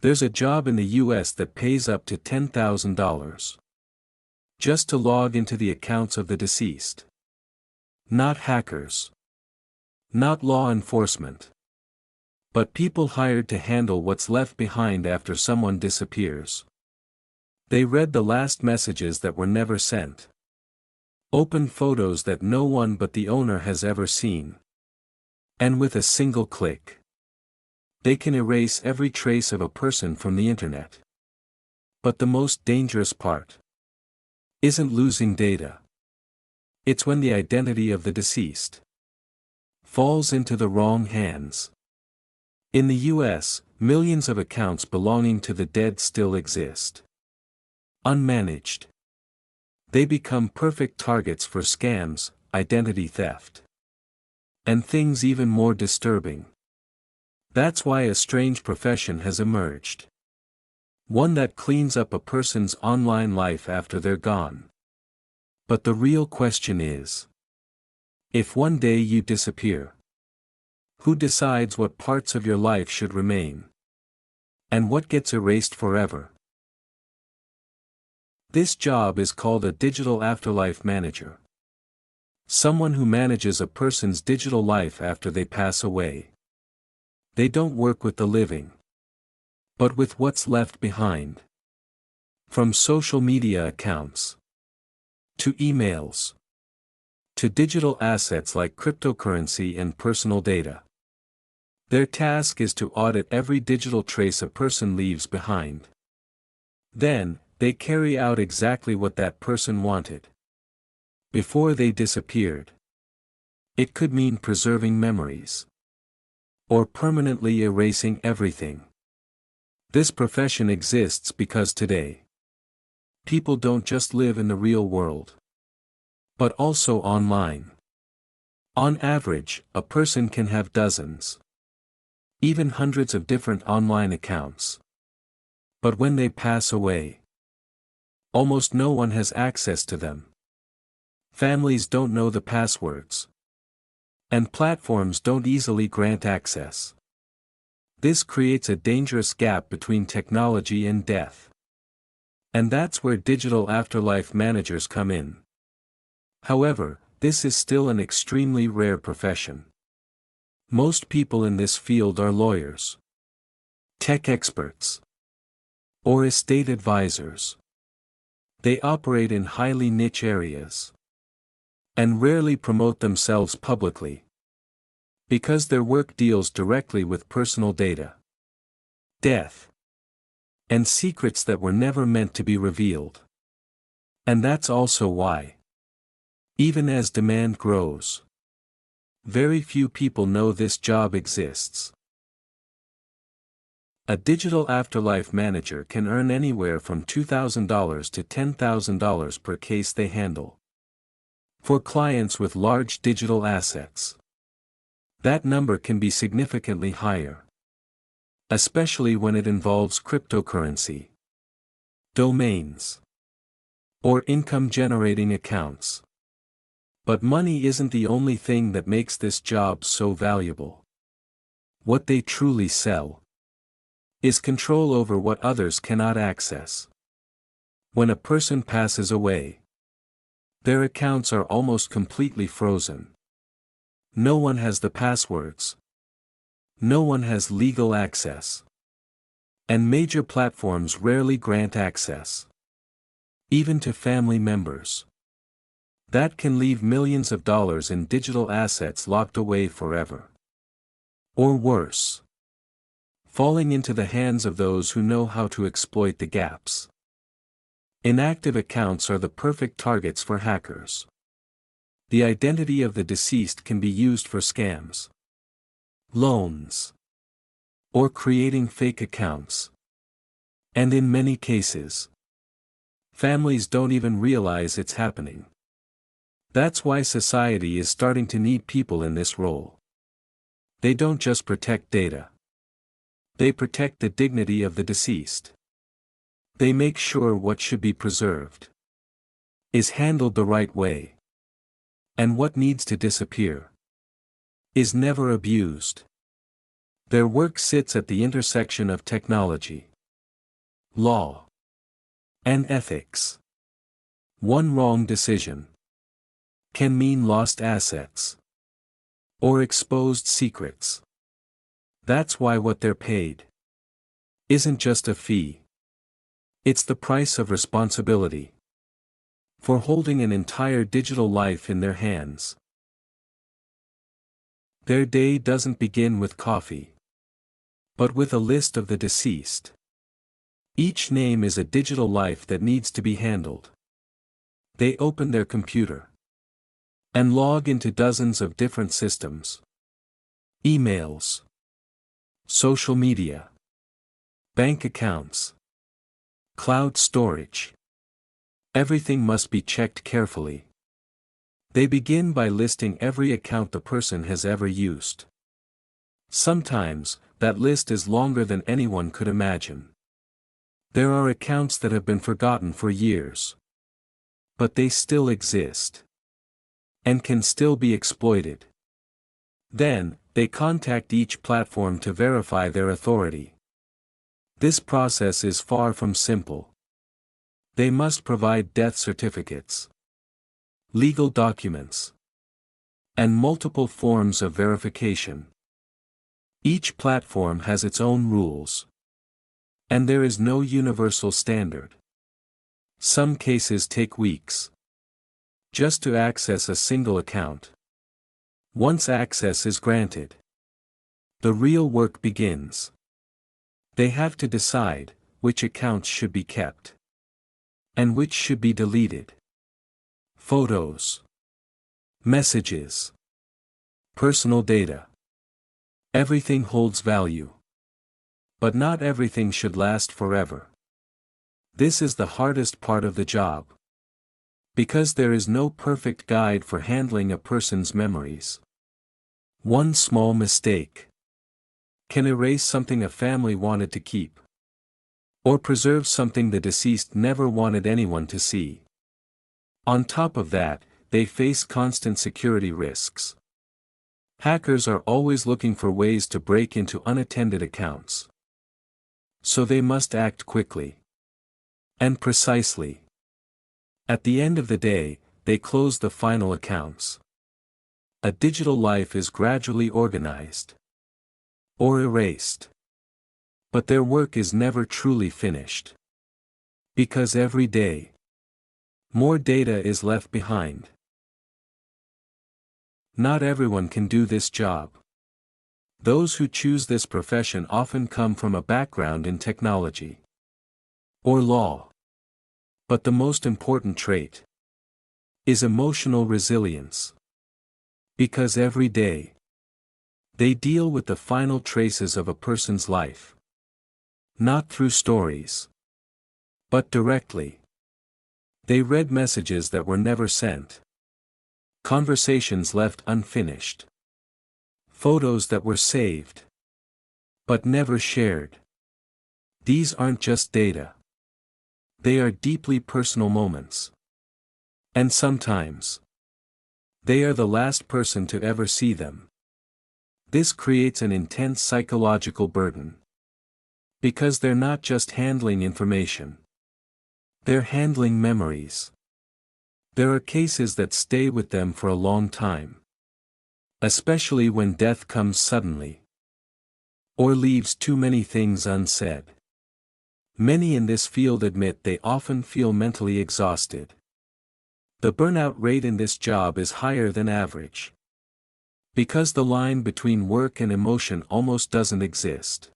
There's a job in the US that pays up to $10,000 just to log into the accounts of the deceased. Not hackers. Not law enforcement. But people hired to handle what's left behind after someone disappears. They read the last messages that were never sent. Open photos that no one but the owner has ever seen. And with a single click, they can erase every trace of a person from the internet. But the most dangerous part isn't losing data. It's when the identity of the deceased falls into the wrong hands. In the US, millions of accounts belonging to the dead still exist. Unmanaged. They become perfect targets for scams, identity theft, and things even more disturbing. That's why a strange profession has emerged. One that cleans up a person's online life after they're gone. But the real question is, if one day you disappear, who decides what parts of your life should remain? And what gets erased forever? This job is called a digital afterlife manager. Someone who manages a person's digital life after they pass away. They don't work with the living, but with what's left behind. From social media accounts, to emails, to digital assets like cryptocurrency and personal data. Their task is to audit every digital trace a person leaves behind. Then, they carry out exactly what that person wanted before they disappeared. It could mean preserving memories, or permanently erasing everything. This profession exists because today, people don't just live in the real world, but also online. On average, a person can have dozens, even hundreds of different online accounts. But when they pass away, almost no one has access to them. Families don't know the passwords, and platforms don't easily grant access. This creates a dangerous gap between technology and death. And that's where digital afterlife managers come in. However, this is still an extremely rare profession. Most people in this field are lawyers, tech experts, or estate advisors. They operate in highly niche areas, and rarely promote themselves publicly, because their work deals directly with personal data, death, and secrets that were never meant to be revealed. And that's also why, even as demand grows, very few people know this job exists. A digital afterlife manager can earn anywhere from $2,000 to $10,000 per case they handle. For clients with large digital assets, that number can be significantly higher, especially when it involves cryptocurrency, domains, or income-generating accounts. But money isn't the only thing that makes this job so valuable. What they truly sell is control over what others cannot access. When a person passes away, their accounts are almost completely frozen. No one has the passwords. No one has legal access. And major platforms rarely grant access, even to family members. That can leave millions of dollars in digital assets locked away forever. Or worse, falling into the hands of those who know how to exploit the gaps. Inactive accounts are the perfect targets for hackers. The identity of the deceased can be used for scams, loans, or creating fake accounts. And in many cases, families don't even realize it's happening. That's why society is starting to need people in this role. They don't just protect data. They protect the dignity of the deceased. They make sure what should be preserved is handled the right way, and what needs to disappear is never abused. Their work sits at the intersection of technology, law, and ethics. One wrong decision can mean lost assets or exposed secrets. That's why what they're paid isn't just a fee. It's the price of responsibility for holding an entire digital life in their hands. Their day doesn't begin with coffee, but with a list of the deceased. Each name is a digital life that needs to be handled. They open their computer and log into dozens of different systems. Emails, social media, bank accounts, cloud storage. Everything must be checked carefully. They begin by listing every account the person has ever used. Sometimes, that list is longer than anyone could imagine. There are accounts that have been forgotten for years, but they still exist and can still be exploited. Then, they contact each platform to verify their authority. This process is far from simple. They must provide death certificates, legal documents, and multiple forms of verification. Each platform has its own rules, and there is no universal standard. Some cases take weeks just to access a single account. Once access is granted, the real work begins. They have to decide which accounts should be kept and which should be deleted. Photos, messages, personal data. Everything holds value. But not everything should last forever. This is the hardest part of the job, because there is no perfect guide for handling a person's memories. One small mistake can erase something a family wanted to keep, or preserve something the deceased never wanted anyone to see. On top of that, they face constant security risks. Hackers are always looking for ways to break into unattended accounts. So they must act quickly and precisely. At the end of the day, they close the final accounts. A digital life is gradually organized or erased. But their work is never truly finished. Because every day, more data is left behind. Not everyone can do this job. Those who choose this profession often come from a background in technology or law. But the most important trait is emotional resilience. Because every day, they deal with the final traces of a person's life. Not through stories, but directly. They read messages that were never sent, conversations left unfinished, photos that were saved, but never shared. These aren't just data. They are deeply personal moments. And sometimes, they are the last person to ever see them. This creates an intense psychological burden. Because they're not just handling information. They're handling memories. There are cases that stay with them for a long time. Especially when death comes suddenly. Or leaves too many things unsaid. Many in this field admit they often feel mentally exhausted. The burnout rate in this job is higher than average. Because the line between work and emotion almost doesn't exist.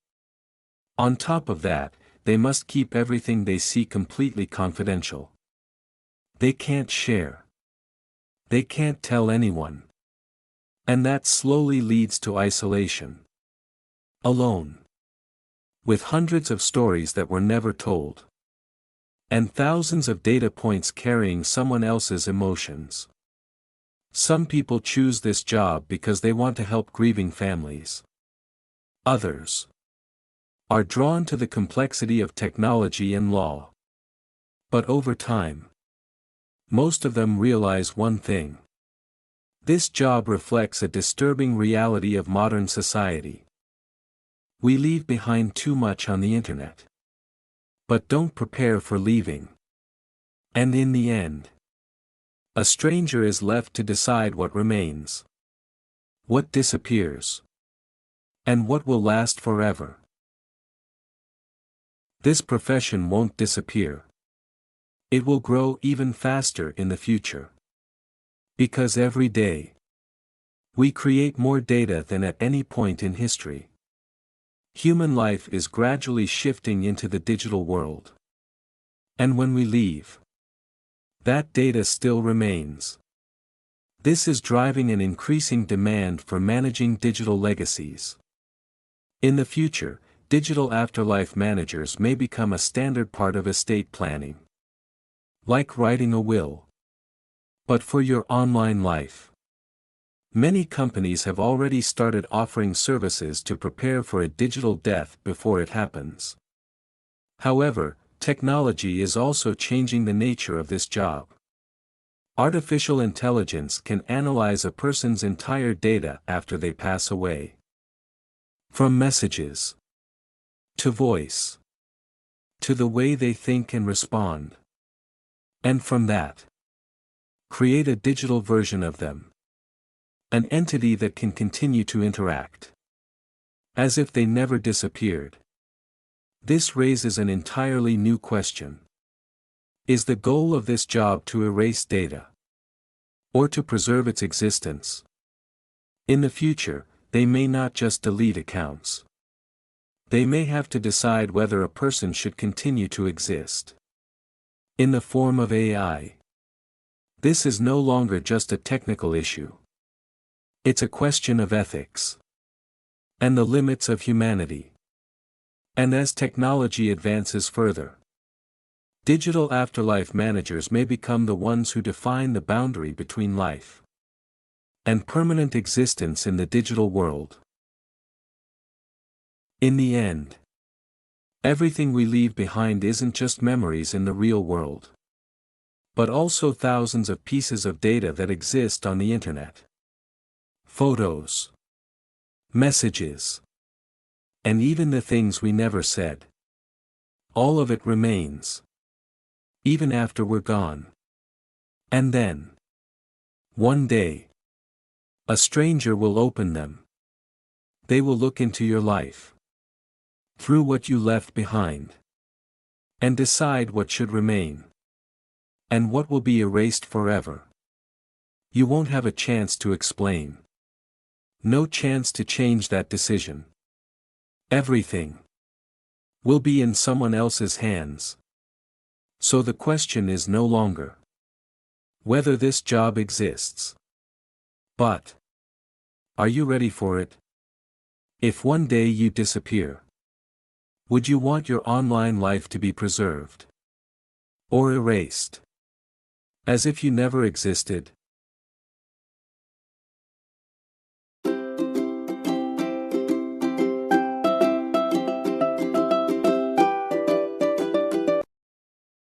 On top of that, they must keep everything they see completely confidential. They can't share. They can't tell anyone. And that slowly leads to isolation. Alone. With hundreds of stories that were never told. And thousands of data points carrying someone else's emotions. Some people choose this job because they want to help grieving families. Others are drawn to the complexity of technology and law. But over time, most of them realize one thing. This job reflects a disturbing reality of modern society. We leave behind too much on the internet. but don't prepare for leaving. And in the end, a stranger is left to decide what remains, what disappears, and what will last forever. This profession won't disappear. It will grow even faster in the future. Because every day, we create more data than at any point in history. Human life is gradually shifting into the digital world. And when we leave, that data still remains. This is driving an increasing demand for managing digital legacies. In the future, digital afterlife managers may become a standard part of estate planning. Like writing a will. But for your online life. Many companies have already started offering services to prepare for a digital death before it happens. However, technology is also changing the nature of this job. Artificial intelligence can analyze a person's entire data after they pass away. From messages, to voice, to the way they think and respond. And from that, create a digital version of them. An entity that can continue to interact. As if they never disappeared. This raises an entirely new question. Is the goal of this job to erase data? Or to preserve its existence? In the future, they may not just delete accounts. They may have to decide whether a person should continue to exist. In the form of AI. This is no longer just a technical issue. It's a question of ethics. And the limits of humanity. And as technology advances further, digital afterlife managers may become the ones who define the boundary between life and permanent existence in the digital world. In the end, everything we leave behind isn't just memories in the real world, but also thousands of pieces of data that exist on the internet. Photos, messages, and even the things we never said. All of it remains. Even after we're gone. And then, one day, a stranger will open them. They will look into your life, through what you left behind, and decide what should remain, and what will be erased forever. You won't have a chance to explain. No chance to change that decision. Everything will be in someone else's hands. So the question is no longer whether this job exists, but are you ready for it? If one day you disappear, would you want your online life to be preserved or erased, as if you never existed?